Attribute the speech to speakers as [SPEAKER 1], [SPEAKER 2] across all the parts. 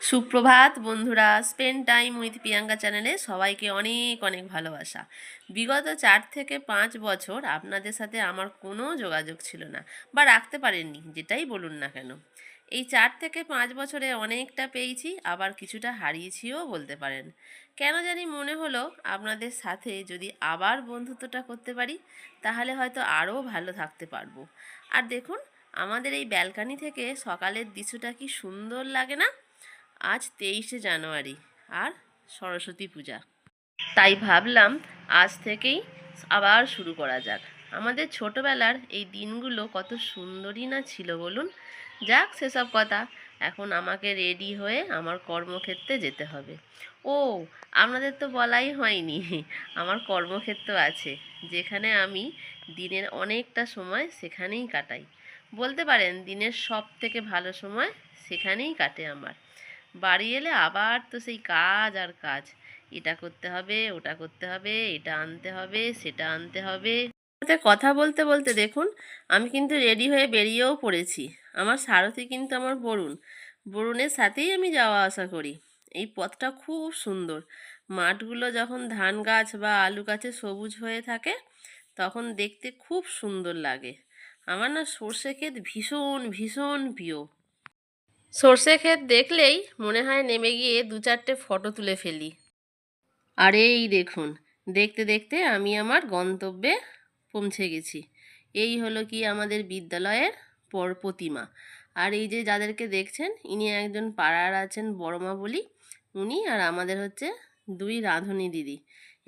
[SPEAKER 1] সুপ্রভাত বন্ধুরা, spend time with Priyanka চ্যানেলে সবাইকে অনেক অনেক ভালোবাসা। বিগত 4 থেকে 5 বছর আপনাদের সাথে আমার কোনো যোগাযোগ ছিল না, বা রাখতে পারেননি, যেটাই বলুন না কেন। এই 4 থেকে 5 বছরে অনেকটা পেয়েছি, আবার কিছুটা হারিয়েছিও বলতে পারেন। কেন জানি মনে হলো আপনাদের সাথে যদি আবার বন্ধুত্বটা করতে পারি, তাহলে হয়তো আরও ভালো থাকতে পারবো। আর দেখুন, আমাদের এই ব্যালকানি থেকে সকালের দৃশ্যটা কি সুন্দর লাগে না? আজ 23শে জানুয়ারি, আর সরস্বতী পূজা। তাই ভাবলাম আজ থেকেই আবার শুরু করা যাক। আমাদের ছোটবেলার এই দিনগুলো কত সুন্দরই না ছিল বলুন। যাক সেসব কথা, এখন আমাকে রেডি হয়ে আমার কর্মক্ষেত্রে যেতে হবে। ও, আপনাদের তো বলাই হয়নি, আমার কর্মক্ষেত্র আছে, যেখানে আমি দিনের অনেকটা সময় সেখানেই কাটাই। বলতে পারেন দিনের সব থেকে ভালো সময় সেখানেই কাটে আমার। বাড়ি এলে আবার তো সেই কাজ আর কাজ, এটা করতে হবে, ওটা করতে হবে, এটা আনতে হবে, সেটা আনতে হবে। সাথে কথা বলতে বলতে দেখুন, আমি কিন্তু রেডি হয়ে বেরিয়েও পড়েছি। আমার সারথি কিন্তু আমার বরুণ। বরুণের সাথেই আমি যাওয়া আসা করি। এই পথটা খুব সুন্দর। মাঠগুলো যখন ধান গাছ বা আলু গাছে সবুজ হয়ে থাকে, তখন দেখতে খুব সুন্দর লাগে। আমার না সর্ষে ক্ষেত ভীষণ ভীষণ প্রিয়। সর্ষে ক্ষেত দেখলেই মনে হয় নেমে গিয়ে 2-4টে ফটো তুলে ফেলি। আর এই দেখুন, দেখতে দেখতে আমি আমার গন্তব্যে পৌঁছে গেছি। এই হলো কি আমাদের বিদ্যালয়ের প্রতিমা। আর এই যে যাদেরকে দেখছেন, ইনি একজন পাড়ার আছেন বড়মা বলি, উনি, আর আমাদের হচ্ছে 2 রাঁধুনি দিদি।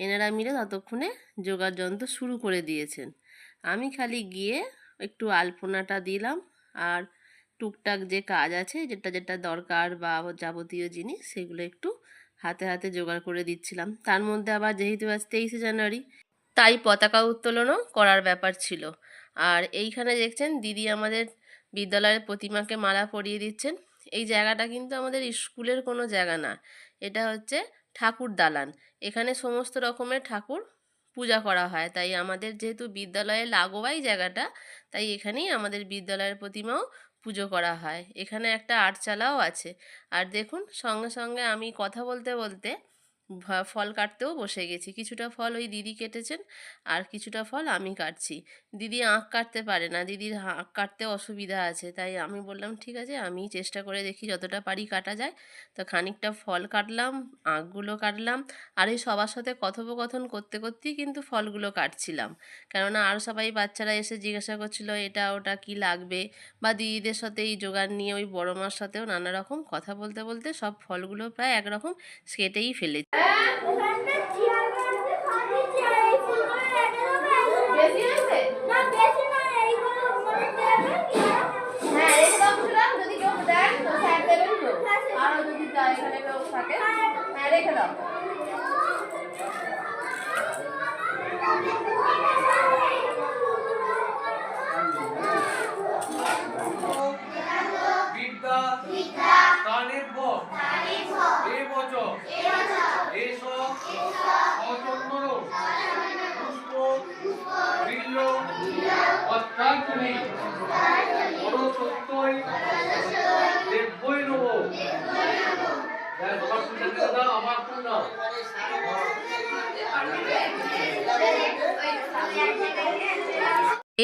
[SPEAKER 1] এনারা মিলে ততক্ষণে যোগার যন্ত্র শুরু করে দিয়েছেন। আমি খালি গিয়ে একটু আলপনাটা দিলাম, আর টুকটাক যে কাজ আছে, যেটা যেটা দরকার বা যাবতীয় জিনিস, সেগুলো একটু হাতে হাতে জোগাড় করে দিচ্ছিলাম। তার মধ্যে আবার যেহেতু আজ 23শে জানুয়ারি, তাই পতাকা উত্তোলনও করার ব্যাপার ছিল। আর এইখানে দেখছেন দিদি আমাদের বিদ্যালয়ের প্রতিমাকে মালা পরিয়ে দিচ্ছেন। এই জায়গাটা কিন্তু আমাদের স্কুলের কোনো জায়গা না, এটা হচ্ছে ঠাকুর দালান। এখানে সমস্ত রকমের ঠাকুর পূজা করা হয়, তাই আমাদের যেহেতু বিদ্যালয়ের লাগোয়াই জায়গাটা, তাই এখানেই আমাদের বিদ্যালয়ের প্রতিমাও পুজো করা হয়। এখানে একটা আটচালাও আছে। আর দেখুন, সঙ্গে সঙ্গে আমি কথা বলতে বলতে ফল কাটতেও বসে গেছি। কিছুটা ফল ওই দিদি কেটেছেন, আর কিছুটা ফল আমি কাটছি। দিদি আঁখ কাটতে পারে না, দিদির আঁখ কাটতে অসুবিধা আছে, তাই আমি বললাম ঠিক আছে, আমি চেষ্টা করে দেখি যতটা পারি কাটা যায়। তো খানিকটা ফল কাটলাম, আঁখগুলো কাটলাম, আর এই সবার সাথে কথোপকথন করতে করতেই কিন্তু ফলগুলো কাটছিলাম। কেননা আরও সবাই বাচ্চারা এসে জিজ্ঞাসা করছিল এটা ওটা কি লাগবে, বা দিদিদের সাথে এই জোগাড় নিয়ে ওই বড় মার সাথেও নানা রকম কথা বলতে বলতে সব ফলগুলো প্রায় একরকম কেটেই ফেলেছি।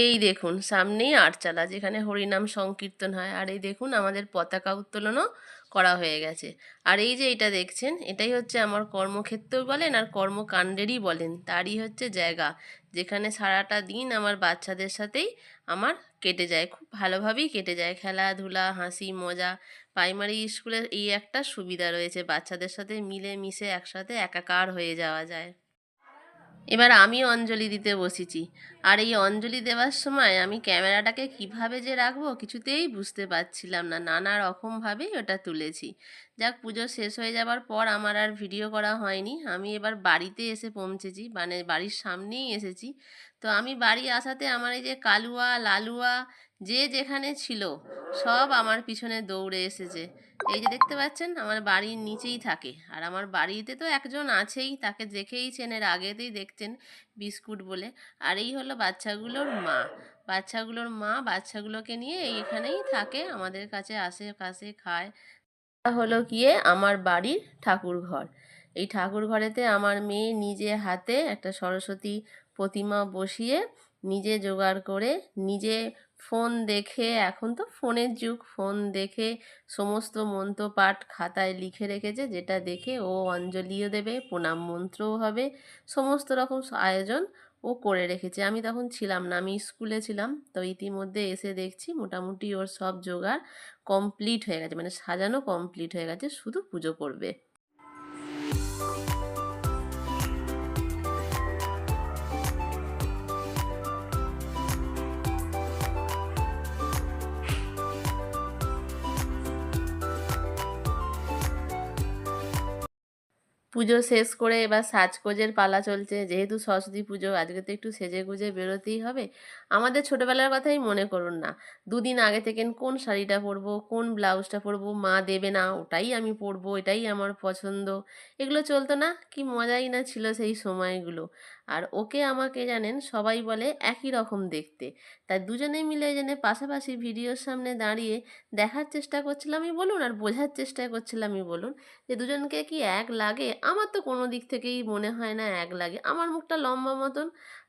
[SPEAKER 1] এই দেখুন সামনেই আটচালা, যেখানে হরিনাম সংকীর্তন হয়। আর এই দেখুন আমাদের পতাকা উত্তোলনও করা হয়ে গেছে। আর এই যে এটা দেখছেন, এটাই হচ্ছে আমার কর্মক্ষেত্র বলেন আর কর্মকাণ্ডেরই বলেন, তারই হচ্ছে জায়গা, যেখানে সারাটা দিন আমার বাচ্চাদের সাথেই আমার কেটে যায়। খুব ভালোভাবেই কেটে যায়, খেলাধুলা, হাসি মজা। প্রাইমারি স্কুলের এই একটা সুবিধা রয়েছে, বাচ্চাদের সাথে মিলে মিশে একসাথে একাকার হয়ে যাওয়া যায়। এবার আমি অঞ্জলি দিতে বসেছি। আর এই অঞ্জলি দেওয়ার সময় আমি ক্যামেরাটাকে কিভাবে যে রাখবো কিছুতেই বুঝতে পারছিলাম না, নানা রকমভাবেই ওটা তুলেছি। যাক, পুজো শেষ হয়ে যাবার পর আমার আর ভিডিও করা হয়নি। আমি এবার বাড়িতে এসে পৌঁছেছি, মানে বাড়ির সামনেই এসেছি। তো আমি বাড়ি আসাতে আমার এই যে কালুয়া লালুয়া যে যেখানে ছিল, সব আমার পিছনে দৌড়ে এসেছে। এই যে দেখতে পাচ্ছেন, আমার বাড়ির নিচেই থাকে। আর আমার বাড়িতে তো একজন আছেই, তাকে দেখেইছেন, এর আগেতেই দেখছেন, বিস্কুট বলে। আর এই হলো বাচ্চাগুলোর মা। বাচ্চাগুলোর মা বাচ্চাগুলোকে নিয়ে এইখানেই থাকে, আমাদের কাছে আসে, পাশে খায়। হলো গিয়ে আমার বাড়ির ঠাকুর ঘর। এই ঠাকুর ঘরেতে আমার মেয়ে নিজে হাতে একটা সরস্বতী প্রতিমা বসিয়ে নিজে জোগাড় করে নিজে ফোন দেখে, এখন তো ফোনের যুগ, ফোন দেখে সমস্ত মন্ত্রপাঠ খাতায় লিখে রেখেছে, যেটা দেখে ও অঞ্জলিও দেবে, প্রণাম মন্ত্রও হবে, সমস্ত রকম আয়োজন ও করে রেখেছে। আমি তখন ছিলাম না, আমি স্কুলে ছিলাম। তো ইতিমধ্যে এসে দেখছি মোটামুটি ওর সব জোগাড় কমপ্লিট হয়ে গেছে, মানে সাজানো কমপ্লিট হয়ে গেছে, শুধু পুজো করবে। পুজো শেষ করে এবার সাজগোজের পালা চলছে। যেহেতু সরস্বতী পুজো, আজকে তো একটু সেজে গুজে বেরোতেই হবে। আমাদের ছোটোবেলার কথাই মনে করুন না, দুদিন আগে থেকে কোন শাড়িটা পরবো, কোন ব্লাউজটা পরবো, মা দেবে না ওটাই আমি পরবো, এটাই আমার পছন্দ, এগুলো চলতো না? কি মজাই না ছিল সেই সময়গুলো। আর ওকে আমাকে জানেন সবাই বলে একই রকম দেখতে, তাই দুজনে মিলে জেনে পাশাপাশি ভিডিওর সামনে দাঁড়িয়ে দেখার চেষ্টা করছিলামই বলুন, আর বোঝার চেষ্টা করছিলামই বলুন, যে দুজনকে কি এক লাগে। আমার তো কোনো দিক থেকেই মনে হয় না এক লাগে। আমার মুখটা লম্বা মতন,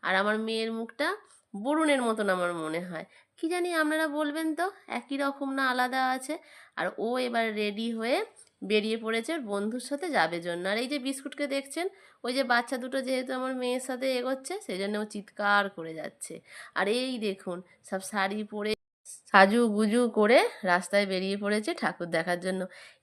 [SPEAKER 1] আর আমার মেয়ের মুখটা বরুণের মতন আমার মনে হয়। কি জানি, আপনারা বলবেন তো একই রকম না আলাদা আছে? আর ও এবার রেডি হয়ে বেরিয়ে পড়েছে ওর বন্ধুর সাথে যাবে জন্য। আর এই যে বিস্কুটকে দেখছেন, ওই যে বাচ্চা দুটো যেহেতু আমার মেয়ের সাথে এগোচ্ছে, সেই জন্য ও চিৎকার করে যাচ্ছে। আর এই দেখুন, সব শাড়ি পরে সাজুগুজু করে রাস্তায় বেরিয়ে পড়েছে ঠাকুর দেখার জন্য।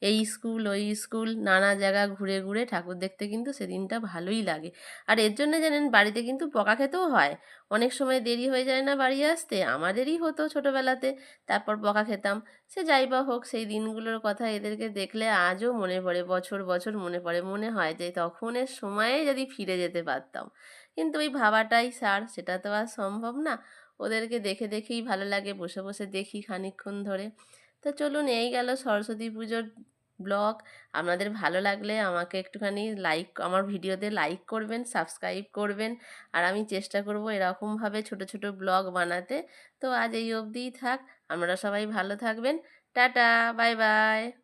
[SPEAKER 1] এই স্কুল ওই স্কুল নানা জায়গা ঘুরে ঘুরে ঠাকুর দেখতে কিন্তু সেদিনটা ভালোই লাগে। আর এর জন্য জানেন বাড়িতে কিন্তু বকা খেতেও হয়। অনেক সময় দেরি হয়ে যায় না বাড়ি আসতে, আমাদেরই হতো ছোটোবেলাতে, তারপর বকা খেতাম। সে যাই বা হোক, সেই দিনগুলোর কথা এদেরকে দেখলে আজও মনে পড়ে, বছর বছর মনে পড়ে। মনে হয় যে তখনের সময়ে যদি ফিরে যেতে পারতাম, কিন্তু ওই ভাবাটাই সার, সেটা তো আর সম্ভব না। ওদেরকে দেখে দেখেই ভালো লাগে, বসে বসে দেখি খানিকক্ষণ ধরে। তো চলুন, এই গেল সরস্বতী পুজোর ব্লগ। আপনাদের ভালো লাগলে আমাকে একটুখানি লাইক, আমার ভিডিওতে লাইক করবেন, সাবস্ক্রাইব করবেন। আর আমি চেষ্টা করব এরকমভাবে ছোট ছোট ব্লগ বানাতে। তো আজ এই অবধিই থাক, আপনারা সবাই ভালো থাকবেন। Tata, bye bye.